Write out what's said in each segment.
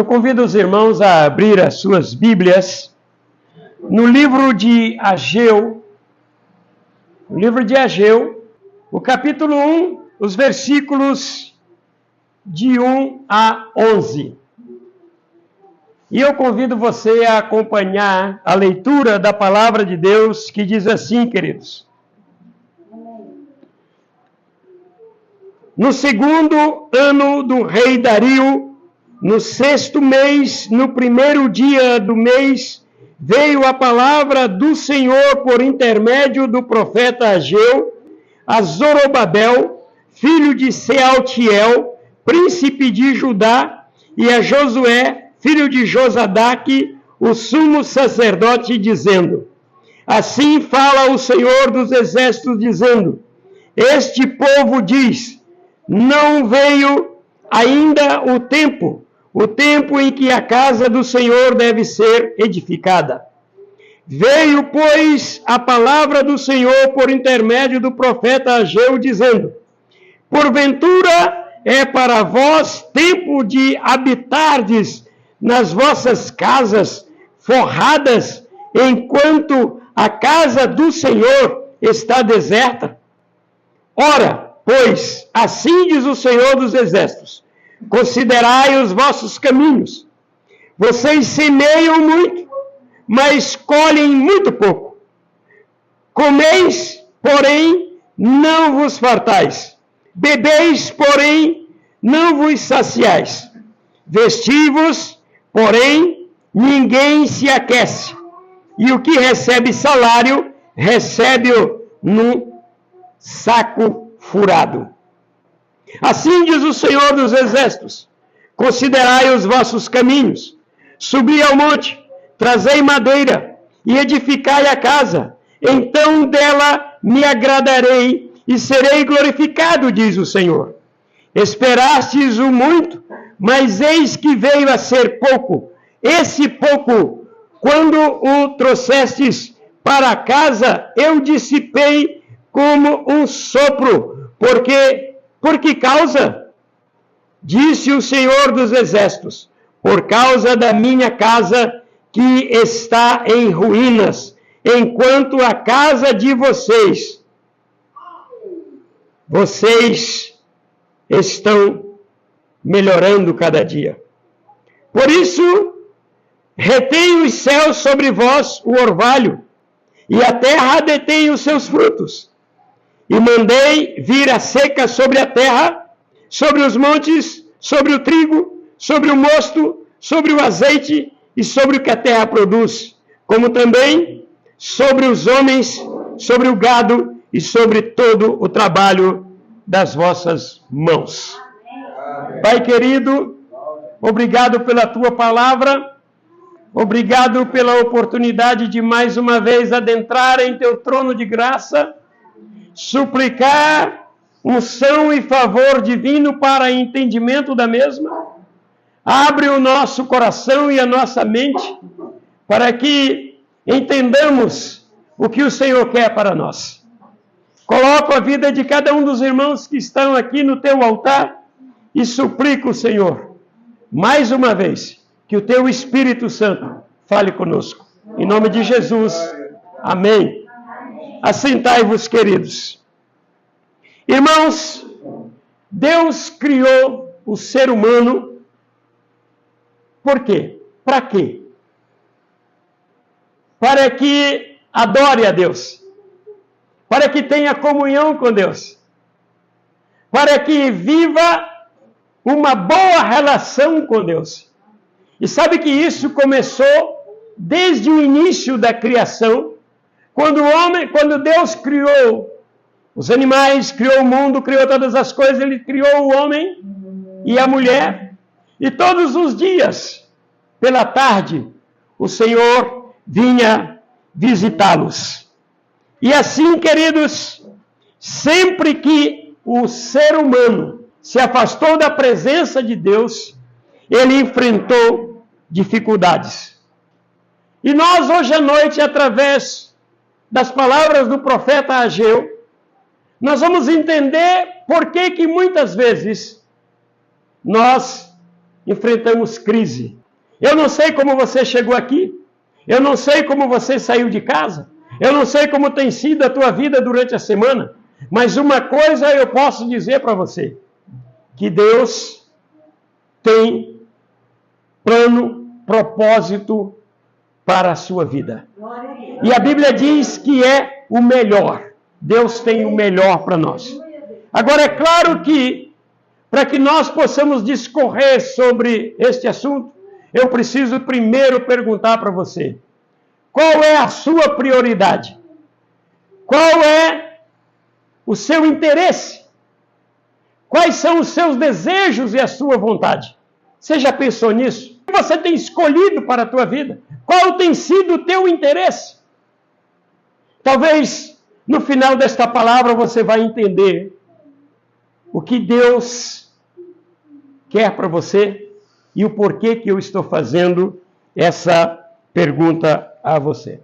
Eu convido os irmãos a abrir as suas Bíblias no livro de Ageu, o capítulo 1, os versículos de 1 a 11. E eu convido você a acompanhar a leitura da palavra de Deus, que diz assim, queridos. No segundo ano do rei Dario, no 6º mês, no 1º dia do mês, veio a palavra do Senhor por intermédio do profeta Ageu, a Zorobabel, filho de Sealtiel, príncipe de Judá, e a Josué, filho de Josadaque, o sumo sacerdote, dizendo: Assim fala o Senhor dos exércitos, dizendo: Este povo diz: Não veio ainda o tempo em que a casa do Senhor deve ser edificada. Veio, pois, a palavra do Senhor por intermédio do profeta Ageu, dizendo: Porventura é para vós tempo de habitardes nas vossas casas forradas, enquanto a casa do Senhor está deserta? Ora, pois, assim diz o Senhor dos Exércitos: Considerai os vossos caminhos. Vocês semeiam muito, mas colhem muito pouco. Comeis, porém, não vos fartais. Bebeis, porém, não vos saciais. Vestivos, porém, ninguém se aquece. E o que recebe salário, recebe-o num saco furado. Assim diz o Senhor dos Exércitos: Considerai os vossos caminhos. Subi ao monte, trazei madeira e edificai a casa. Então dela me agradarei e serei glorificado, diz o Senhor. Esperastes o muito, mas eis que veio a ser pouco. Esse pouco, quando o trouxestes para casa, eu dissipei como um sopro. Por que causa? Disse o Senhor dos Exércitos: Por causa da minha casa que está em ruínas, enquanto a casa de vocês estão melhorando cada dia. Por isso, retém os céus sobre vós o orvalho, e a terra detém os seus frutos. E mandei vir a seca sobre a terra, sobre os montes, sobre o trigo, sobre o mosto, sobre o azeite e sobre o que a terra produz, como também sobre os homens, sobre o gado e sobre todo o trabalho das vossas mãos. Amém. Pai querido, obrigado pela tua palavra, obrigado pela oportunidade de mais uma vez adentrar em teu trono de graça, suplicar unção e favor divino para entendimento da mesma. Abre o nosso coração e a nossa mente para que entendamos o que o Senhor quer para nós. Coloco a vida de cada um dos irmãos que estão aqui no teu altar e suplico, Senhor, mais uma vez, que o teu Espírito Santo fale conosco. Em nome de Jesus. Amém. Assentai-vos, queridos. Irmãos, Deus criou o ser humano. Por quê? Para quê? Para que adore a Deus. Para que tenha comunhão com Deus. Para que viva uma boa relação com Deus. E sabe que isso começou desde o início da criação, quando Deus criou os animais, criou o mundo, criou todas as coisas, Ele criou o homem e a mulher, e todos os dias, pela tarde, o Senhor vinha visitá-los. E assim, queridos, sempre que o ser humano se afastou da presença de Deus, ele enfrentou dificuldades. E nós, hoje à noite, através das palavras do profeta Ageu, nós vamos entender por que muitas vezes nós enfrentamos crise. Eu não sei como você chegou aqui. Eu não sei como você saiu de casa. Eu não sei como tem sido a tua vida durante a semana. Mas uma coisa eu posso dizer para você. Que Deus tem plano, propósito para a sua vida. E a Bíblia diz que é o melhor. Deus tem o melhor para nós. Agora, é claro que, para que nós possamos discorrer sobre este assunto, eu preciso primeiro perguntar para você: qual é a sua prioridade? Qual é o seu interesse? Quais são os seus desejos e a sua vontade? Você já pensou nisso? O que você tem escolhido para a tua vida? Qual tem sido o teu interesse? Talvez no final desta palavra você vai entender o que Deus quer para você e o porquê que eu estou fazendo essa pergunta a você.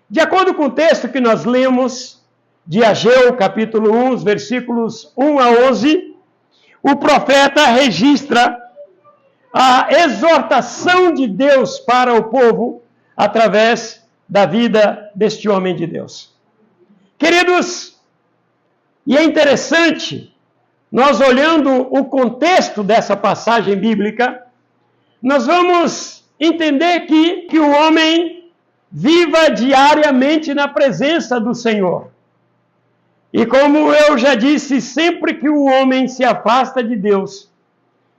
De acordo com o texto que nós lemos de Ageu, capítulo 1, os versículos 1 a 11, o profeta registra a exortação de Deus para o povo através da vida deste homem de Deus. Queridos, e é interessante, nós olhando o contexto dessa passagem bíblica, nós vamos entender que o homem viva diariamente na presença do Senhor. E como eu já disse, sempre que o homem se afasta de Deus,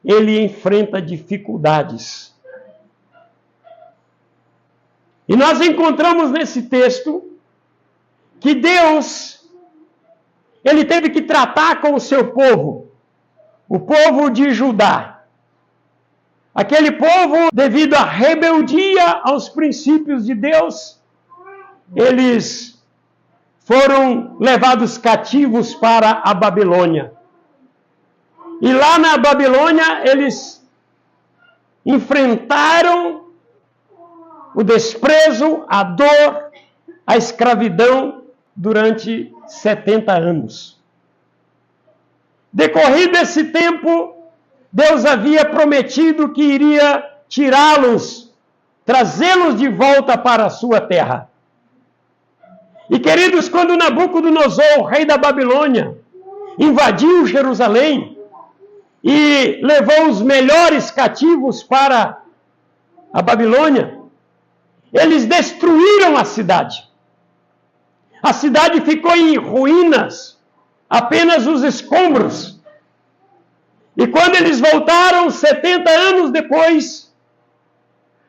ele enfrenta dificuldades. E nós encontramos nesse texto que Deus, ele teve que tratar com o seu povo, o povo de Judá. Aquele povo, devido à rebeldia aos princípios de Deus, eles foram levados cativos para a Babilônia. E lá na Babilônia, eles enfrentaram o desprezo, a dor, a escravidão durante 70 anos. Decorrido esse tempo, Deus havia prometido que iria tirá-los, trazê-los de volta para a sua terra. E queridos, quando Nabucodonosor, rei da Babilônia, invadiu Jerusalém e levou os melhores cativos para a Babilônia, eles destruíram a cidade. A cidade ficou em ruínas, apenas os escombros. E quando eles voltaram, 70 anos depois,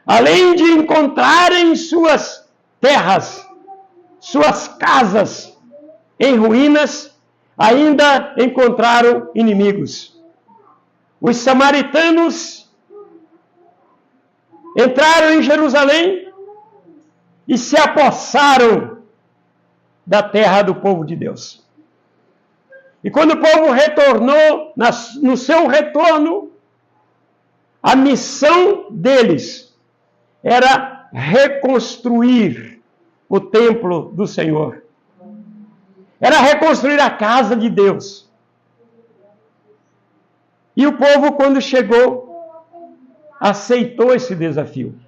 além de encontrarem suas terras, suas casas em ruínas, ainda encontraram inimigos. Os samaritanos entraram em Jerusalém e se apossaram da terra do povo de Deus. E quando o povo retornou, no seu retorno, a missão deles era reconstruir o templo do Senhor. Era reconstruir a casa de Deus. E o povo, quando chegou, aceitou esse desafio.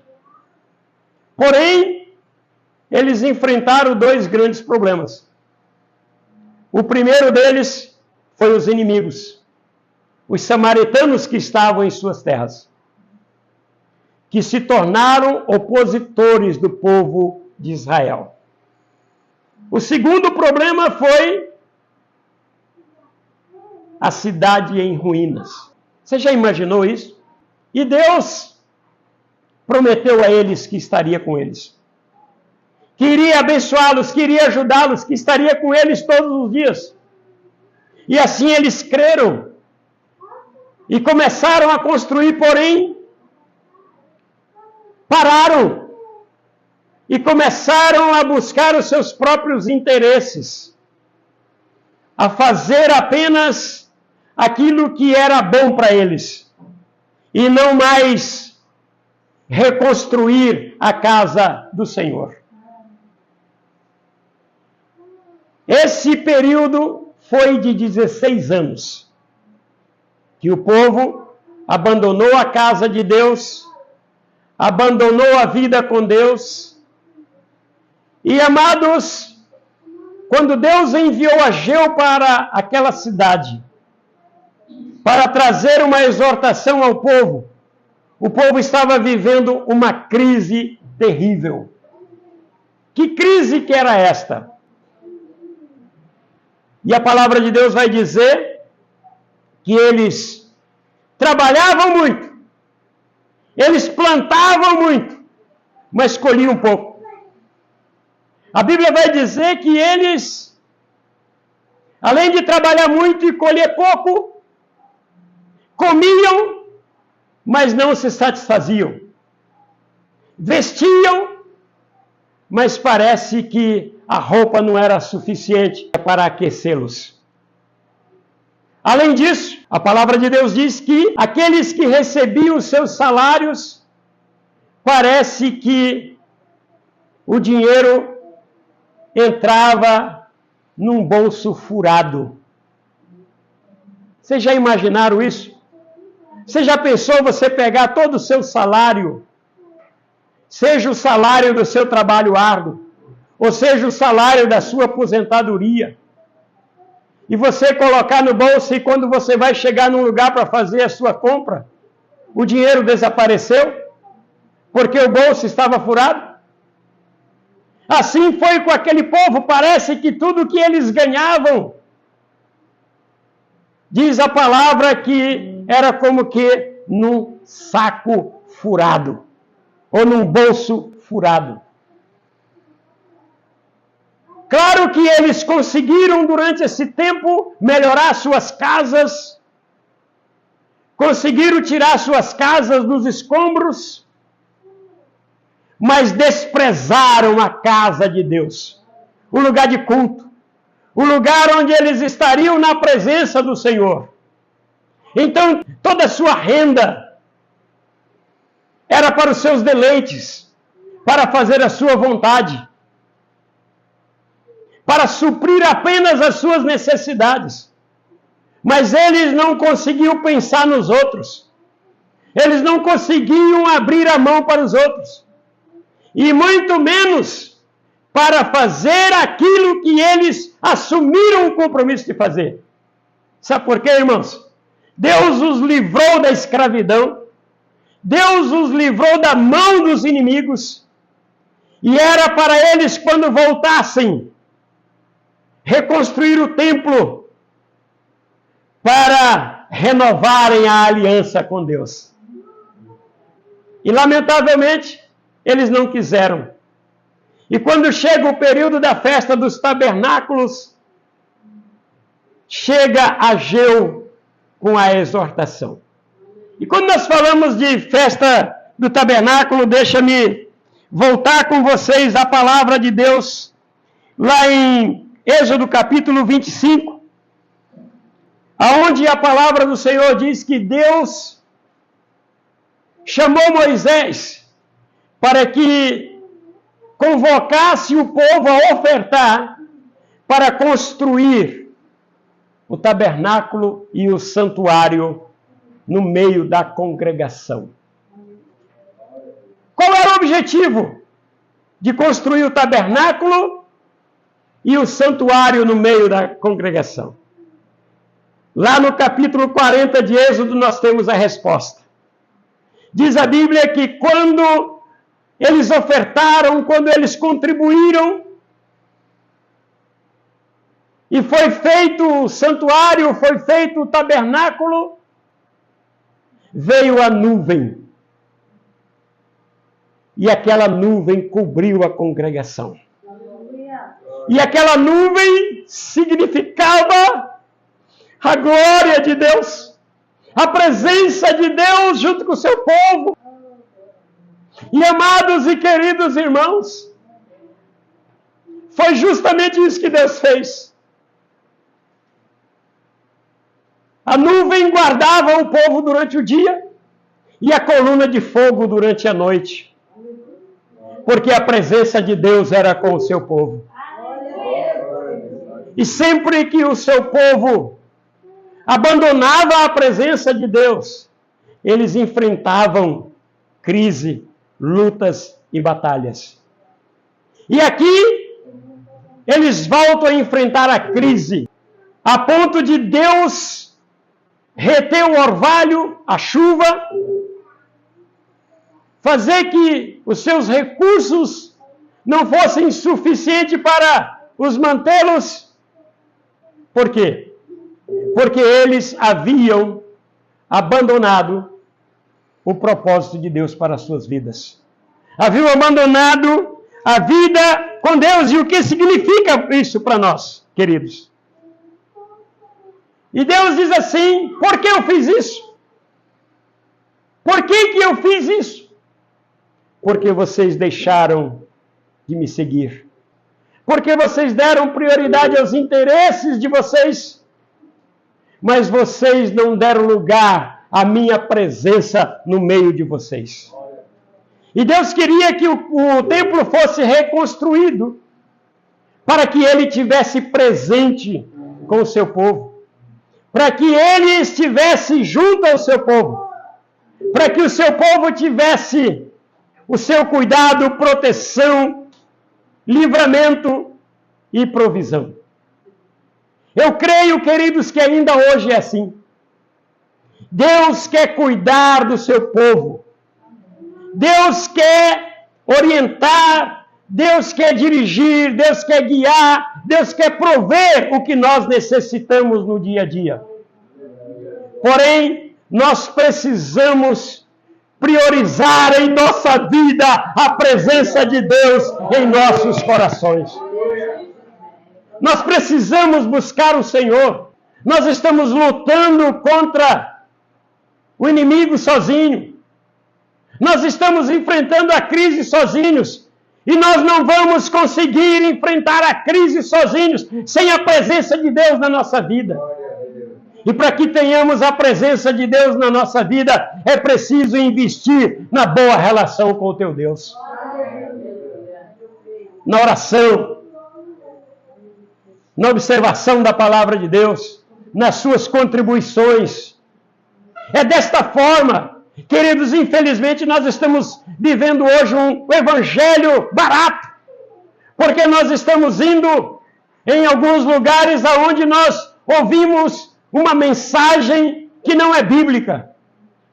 Porém, eles enfrentaram dois grandes problemas. O primeiro deles foi os inimigos, os samaritanos que estavam em suas terras, que se tornaram opositores do povo de Israel. O segundo problema foi a cidade em ruínas. Você já imaginou isso? E Deus prometeu a eles que estaria com eles, que iria abençoá-los, que iria ajudá-los, que estaria com eles todos os dias. E assim eles creram e começaram a construir, porém, pararam e começaram a buscar os seus próprios interesses, a fazer apenas aquilo que era bom para eles, e não mais reconstruir a casa do Senhor. Esse período foi de 16 anos, que o povo abandonou a casa de Deus, abandonou a vida com Deus. E, amados, quando Deus enviou Ageu para aquela cidade, para trazer uma exortação ao povo, o povo estava vivendo uma crise terrível. Que crise que era esta? E a palavra de Deus vai dizer que eles trabalhavam muito, eles plantavam muito, mas colhiam pouco. A Bíblia vai dizer que eles, além de trabalhar muito e colher pouco, comiam, mas não se satisfaziam. Vestiam, mas parece que a roupa não era suficiente para aquecê-los. Além disso, a palavra de Deus diz que aqueles que recebiam os seus salários, parece que o dinheiro entrava num bolso furado. Vocês já imaginaram isso? Você já pensou você pegar todo o seu salário, seja o salário do seu trabalho árduo, ou seja o salário da sua aposentadoria, e você colocar no bolso e quando você vai chegar num lugar para fazer a sua compra, o dinheiro desapareceu, porque o bolso estava furado? Assim foi com aquele povo, parece que tudo que eles ganhavam, diz a palavra que era como que num saco furado, ou num bolso furado. Claro que eles conseguiram durante esse tempo melhorar suas casas, conseguiram tirar suas casas dos escombros, mas desprezaram a casa de Deus, o lugar de culto, o lugar onde eles estariam na presença do Senhor. Então, toda a sua renda era para os seus deleites, para fazer a sua vontade, para suprir apenas as suas necessidades. Mas eles não conseguiam pensar nos outros. Eles não conseguiam abrir a mão para os outros. E muito menos para fazer aquilo que eles assumiram o compromisso de fazer. Sabe por quê, irmãos? Deus os livrou da escravidão. Deus os livrou da mão dos inimigos. E era para eles, quando voltassem, reconstruir o templo para renovarem a aliança com Deus. E, lamentavelmente, eles não quiseram. E quando chega o período da festa dos tabernáculos, chega Ageu com a exortação. E quando nós falamos de festa do tabernáculo, deixa-me voltar com vocês à palavra de Deus, lá em Êxodo capítulo 25, aonde a palavra do Senhor diz que Deus chamou Moisés para que convocasse o povo a ofertar para construir o tabernáculo e o santuário no meio da congregação. Qual era o objetivo de construir o tabernáculo e o santuário no meio da congregação? Lá no capítulo 40 de Êxodo nós temos a resposta. Diz a Bíblia que quando eles ofertaram, quando eles contribuíram, e foi feito o santuário, foi feito o tabernáculo, veio a nuvem. E aquela nuvem cobriu a congregação. E aquela nuvem significava a glória de Deus, a presença de Deus junto com o seu povo. E, amados e queridos irmãos, foi justamente isso que Deus fez. A nuvem guardava o povo durante o dia e a coluna de fogo durante a noite, porque a presença de Deus era com o seu povo. E sempre que o seu povo abandonava a presença de Deus, eles enfrentavam crise, lutas e batalhas. E aqui, eles voltam a enfrentar a crise, a ponto de Deus reter o orvalho, a chuva, fazer que os seus recursos não fossem suficientes para os mantê-los. Por quê? Porque eles haviam abandonado o propósito de Deus para as suas vidas. Haviam abandonado a vida com Deus. E o que significa isso para nós, queridos? E Deus diz assim: por que eu fiz isso? Por que eu fiz isso? Porque vocês deixaram de me seguir. Porque vocês deram prioridade aos interesses de vocês. Mas vocês não deram lugar à minha presença no meio de vocês. E Deus queria que o templo fosse reconstruído para que Ele estivesse presente com o seu povo. Para que Ele estivesse junto ao seu povo. Para que o seu povo tivesse o seu cuidado, proteção, livramento e provisão. Eu creio, queridos, que ainda hoje é assim. Deus quer cuidar do seu povo. Deus quer orientar, Deus quer dirigir, Deus quer guiar, Deus quer prover o que nós necessitamos no dia a dia. Porém, nós precisamos priorizar em nossa vida a presença de Deus em nossos corações. Nós precisamos buscar o Senhor. Nós estamos lutando contra o inimigo sozinho. Nós estamos enfrentando a crise sozinhos. E nós não vamos conseguir enfrentar a crise sozinhos sem a presença de Deus na nossa vida. E para que tenhamos a presença de Deus na nossa vida, é preciso investir na boa relação com o teu Deus. Na oração, na observação da palavra de Deus, nas suas contribuições. É desta forma, queridos, infelizmente nós estamos vivendo hoje um evangelho barato, porque nós estamos indo em alguns lugares aonde nós ouvimos uma mensagem que não é bíblica,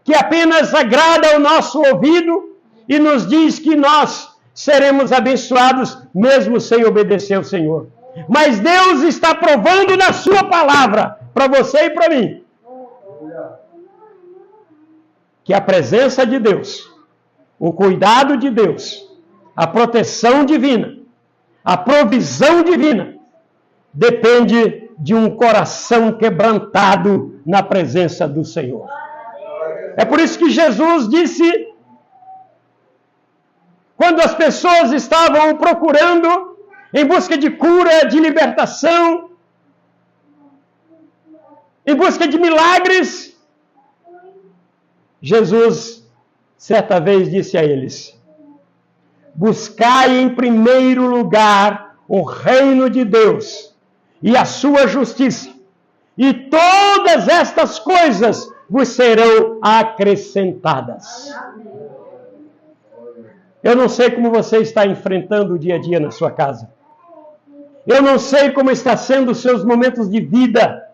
que apenas agrada ao nosso ouvido e nos diz que nós seremos abençoados mesmo sem obedecer ao Senhor. Mas Deus está provando na sua palavra, para você e para mim, que a presença de Deus, o cuidado de Deus, a proteção divina, a provisão divina, depende de um coração quebrantado na presença do Senhor. É por isso que Jesus disse, quando as pessoas estavam procurando em busca de cura, de libertação, em busca de milagres, Jesus, certa vez, disse a eles: buscai em primeiro lugar o reino de Deus e a sua justiça, e todas estas coisas vos serão acrescentadas. Eu não sei como você está enfrentando o dia a dia na sua casa. Eu não sei como está sendo os seus momentos de vida.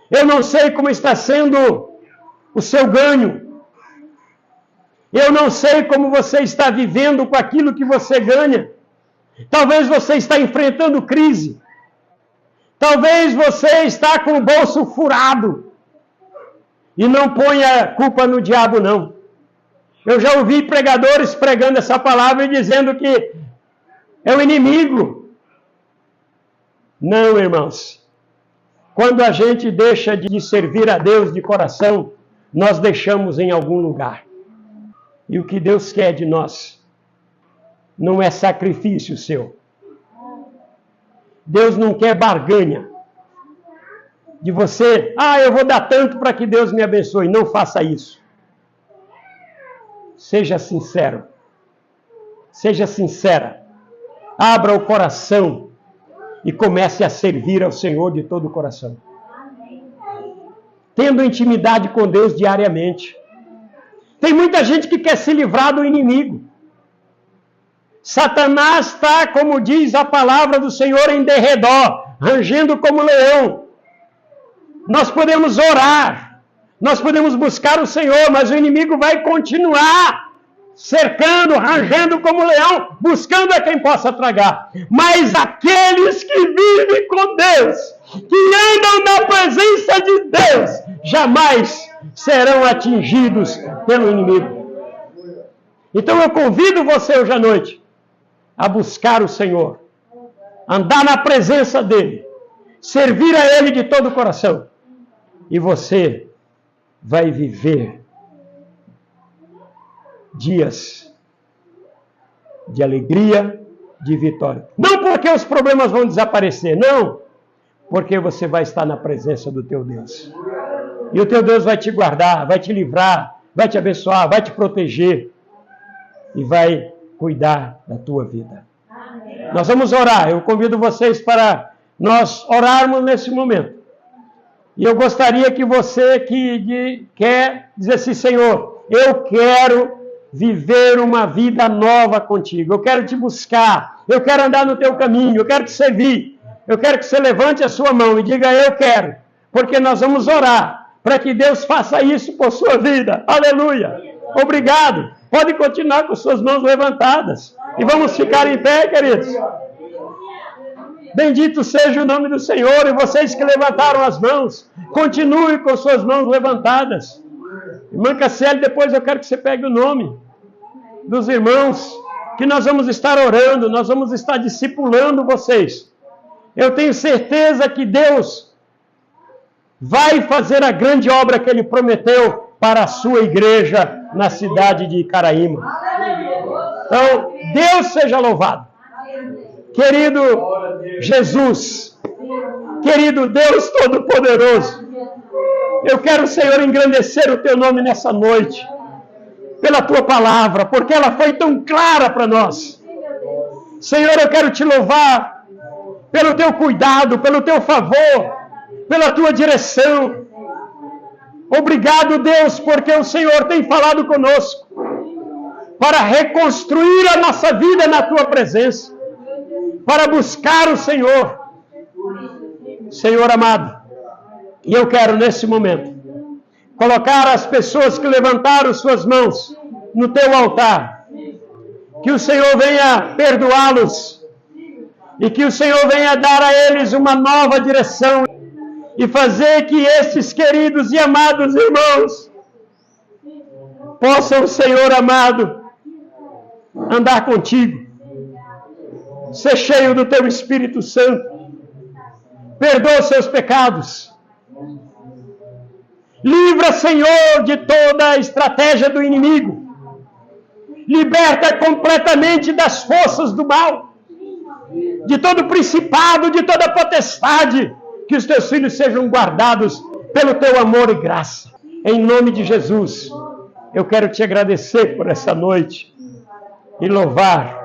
Eu não sei como está sendo o seu ganho. Eu não sei como você está vivendo com aquilo que você ganha. Talvez você está enfrentando crise. Talvez você está com o bolso furado. E não ponha a culpa no diabo, não. Eu já ouvi pregadores pregando essa palavra e dizendo que é o inimigo. Não, irmãos. Quando a gente deixa de servir a Deus de coração, nós deixamos em algum lugar. E o que Deus quer de nós não é sacrifício seu. Deus não quer barganha. De você, eu vou dar tanto para que Deus me abençoe. Não faça isso. Seja sincero. Seja sincera. Abra o coração e comece a servir ao Senhor de todo o coração. Tendo intimidade com Deus diariamente. Tem muita gente que quer se livrar do inimigo. Satanás está, como diz a palavra do Senhor, em derredor, rangendo como leão. Nós podemos orar, nós podemos buscar o Senhor, mas o inimigo vai continuar cercando, rangendo como leão, buscando a quem possa tragar. Mas aqueles que vivem com Deus, que andam na presença de Deus, jamais serão atingidos pelo inimigo. Então eu convido você hoje à noite a buscar o Senhor, andar na presença dEle, servir a Ele de todo o coração, e você vai viver dias de alegria, de vitória. Não porque os problemas vão desaparecer, não, porque você vai estar na presença do teu Deus. E o teu Deus vai te guardar, vai te livrar, vai te abençoar, vai te proteger e vai cuidar da tua vida. Amém. Nós vamos orar. Eu convido vocês para nós orarmos nesse momento. E eu gostaria que você que quer dizer assim, Senhor, eu quero viver uma vida nova contigo. Eu quero te buscar. Eu quero andar no teu caminho. Eu quero te servir. Eu quero que você levante a sua mão e diga, eu quero. Porque nós vamos orar para que Deus faça isso por sua vida. Aleluia. Obrigado. Pode continuar com suas mãos levantadas. E vamos ficar em pé, queridos. Bendito seja o nome do Senhor. E vocês que levantaram as mãos, continue com suas mãos levantadas. Irmã Cassiele, depois eu quero que você pegue o nome dos irmãos, que nós vamos estar orando, nós vamos estar discipulando vocês. Eu tenho certeza que Deus vai fazer a grande obra que Ele prometeu para a sua igreja na cidade de Caraíma. Então, Deus seja louvado. Querido Jesus, querido Deus Todo-Poderoso, eu quero, Senhor, engrandecer o Teu nome nessa noite, pela Tua palavra, porque ela foi tão clara para nós. Senhor, eu quero Te louvar pelo Teu cuidado, pelo Teu favor, pela Tua direção. Obrigado, Deus, porque o Senhor tem falado conosco para reconstruir a nossa vida na Tua presença, para buscar o Senhor. Senhor amado, e eu quero nesse momento colocar as pessoas que levantaram suas mãos no Teu altar, que o Senhor venha perdoá-los e que o Senhor venha dar a eles uma nova direção e fazer que esses queridos e amados irmãos possam, Senhor amado, andar contigo, ser cheio do Teu Espírito Santo. Perdoa os seus pecados. Livra, Senhor, de toda a estratégia do inimigo. Liberta completamente das forças do mal, de todo principado, de toda potestade. Que os Teus filhos sejam guardados pelo Teu amor e graça. Em nome de Jesus, eu quero Te agradecer por essa noite e louvar,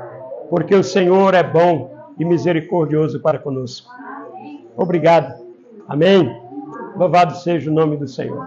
porque o Senhor é bom e misericordioso para conosco. Obrigado. Amém. Louvado seja o nome do Senhor.